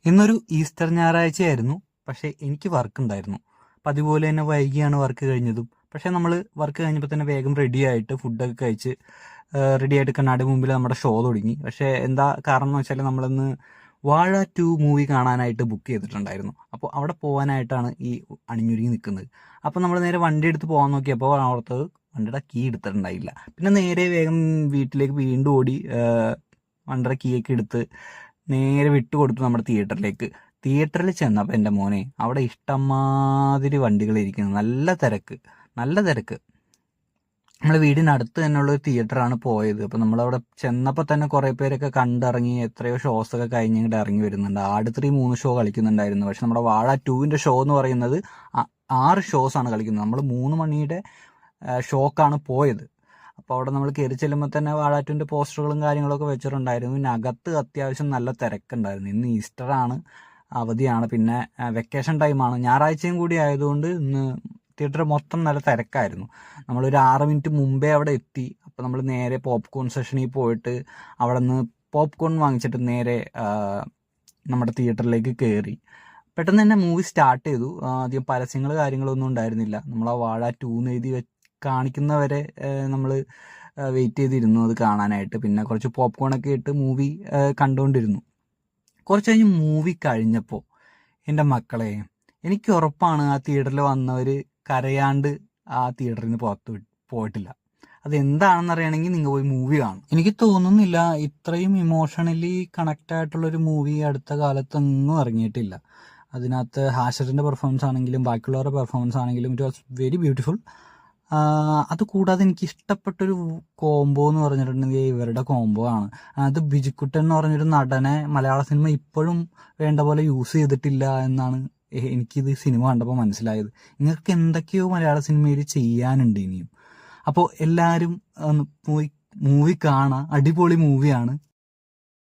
ഇന്നൊരു ഈസ്റ്റർ ഞായറാഴ്ചയായിരുന്നു. പക്ഷേ എനിക്ക് വർക്ക് ഉണ്ടായിരുന്നു. പതിപോലെ തന്നെ വൈകിയാണ് വർക്ക് കഴിഞ്ഞതും. പക്ഷേ നമ്മൾ വർക്ക് കഴിഞ്ഞപ്പോൾ തന്നെ വേഗം റെഡി ആയിട്ട് ഫുഡൊക്കെ കഴിച്ച് റെഡി ആയിട്ട് കണ്ണാടി മുമ്പിൽ നമ്മുടെ ഷോ തുടങ്ങി. പക്ഷേ എന്താ കാരണം എന്ന് വെച്ചാൽ നമ്മളിന്ന് വാഴ 2 മൂവി കാണാനായിട്ട് ബുക്ക് ചെയ്തിട്ടുണ്ടായിരുന്നു. അപ്പോൾ അവിടെ പോകാനായിട്ടാണ് ഈ അണിഞ്ഞൊരുങ്ങി നിൽക്കുന്നത്. അപ്പോൾ നമ്മൾ നേരെ വണ്ടി എടുത്ത് പോകാൻ നോക്കിയപ്പോൾ ഓർത്തത് വണ്ടിയുടെ കീ എടുത്തിട്ടുണ്ടായില്ല. പിന്നെ നേരെ വേഗം വീട്ടിലേക്ക് വീണ്ടും ഓടി വണ്ടിയുടെ കീ ഒക്കെ എടുത്ത് നേരെ വിട്ടുകൊടുത്തു നമ്മുടെ തിയേറ്ററിലേക്ക്. തിയേറ്ററിൽ ചെന്നപ്പോൾ എൻ്റെ മോനെ അവിടെ ഇഷ്ടംമാതിരി വണ്ടികൾ ഇരിക്കുന്നു. നല്ല തിരക്ക്, നല്ല തിരക്ക്. നമ്മളെ വീടിനടുത്ത് തന്നെയുള്ള ഒരു തിയേറ്ററാണ് പോയത്. അപ്പോൾ നമ്മളവിടെ ചെന്നപ്പോൾ തന്നെ കുറേ പേരൊക്കെ കണ്ടിറങ്ങി, എത്രയോ ഷോസൊക്കെ കഴിഞ്ഞ് ഇങ്ങോട്ട് ഇറങ്ങി വരുന്നുണ്ട്. ആട് 3 3 ഷോ കളിക്കുന്നുണ്ടായിരുന്നു. പക്ഷെ നമ്മുടെ വാഴ 2ൻ്റെ ഷോ എന്ന് പറയുന്നത് 6 ഷോസാണ് കളിക്കുന്നത്. നമ്മൾ 3 മണിയുടെ ഷോക്കാണ് പോയത്. അപ്പോൾ അവിടെ നമ്മൾ കയറി ചെല്ലുമ്പോൾ തന്നെ വാഴ 2ൻ്റെ പോസ്റ്ററുകളും കാര്യങ്ങളൊക്കെ വെച്ചിട്ടുണ്ടായിരുന്നു. പിന്നെ അകത്ത് അത്യാവശ്യം നല്ല തിരക്കുണ്ടായിരുന്നു. ഇന്ന് ഈസ്റ്ററാണ്, അവധിയാണ്, പിന്നെ വെക്കേഷൻ ടൈമാണ്, ഞായറാഴ്ചയും കൂടി ആയതുകൊണ്ട് ഇന്ന് തിയേറ്റർ മൊത്തം നല്ല തിരക്കായിരുന്നു. നമ്മളൊരു 6 മിനിറ്റ് മുമ്പേ അവിടെ എത്തി. അപ്പോൾ നമ്മൾ നേരെ പോപ്കോൺ സെഷനിൽ പോയിട്ട് അവിടെ നിന്ന് പോപ്കോൺ വാങ്ങിച്ചിട്ട് നേരെ നമ്മുടെ തിയേറ്ററിലേക്ക് കയറി. പെട്ടെന്ന് തന്നെ മൂവി സ്റ്റാർട്ട് ചെയ്തു. അധികം പരസ്യങ്ങൾ കാര്യങ്ങളൊന്നും ഉണ്ടായിരുന്നില്ല. നമ്മൾ ആ വാഴ 2 എന്ന് എഴുതി കാണിക്കുന്നവരെ നമ്മൾ വെയിറ്റ് ചെയ്തിരുന്നു അത് കാണാനായിട്ട്. പിന്നെ കുറച്ച് പോപ്കോണൊക്കെ ഇട്ട് മൂവി കണ്ടുകൊണ്ടിരുന്നു. കുറച്ച് കഴിഞ്ഞ് മൂവി കഴിഞ്ഞപ്പോൾ എൻ്റെ മക്കളെ, എനിക്ക് ഉറപ്പാണ് ആ തിയേറ്ററിൽ വന്നവർ കരയാണ്ട് ആ തിയേറ്ററിൽ നിന്ന് പുറത്ത് പോയിട്ടില്ല. അതെന്താണെന്ന് അറിയണമെങ്കിൽ നിങ്ങൾ പോയി മൂവി കാണും. എനിക്ക് തോന്നുന്നില്ല ഇത്രയും ഇമോഷണലി കണക്റ്റ് ആയിട്ടുള്ളൊരു മൂവി അടുത്ത കാലത്തൊന്നും ഇറങ്ങിയിട്ടില്ല. അതിനകത്ത് ഹാഷറിൻ്റെ പെർഫോമൻസ് ആണെങ്കിലും ബാക്കിയുള്ളവരുടെ പെർഫോമൻസ് ആണെങ്കിലും ഇറ്റ് വാസ് വെരി ബ്യൂട്ടിഫുൾ. അതുകൂടാതെ എനിക്ക് ഇഷ്ടപ്പെട്ടൊരു കോംബോ എന്ന് പറഞ്ഞിട്ടുണ്ടെങ്കിൽ ഇവരുടെ കോംബോ ആണ്. അത് ബിജുക്കുട്ടൻ എന്ന് പറഞ്ഞൊരു നടനെ മലയാള സിനിമ ഇപ്പോഴും വേണ്ട പോലെ യൂസ് ചെയ്തിട്ടില്ല എന്നാണ് എനിക്കിത് സിനിമ കണ്ടപ്പോൾ മനസ്സിലായത്. നിങ്ങൾക്ക് എന്തൊക്കെയോ മലയാള സിനിമയിൽ ചെയ്യാനുണ്ട് ഇനിയും. അപ്പോൾ എല്ലാവരും പോയി മൂവി കാണാം. അടിപൊളി മൂവിയാണ്.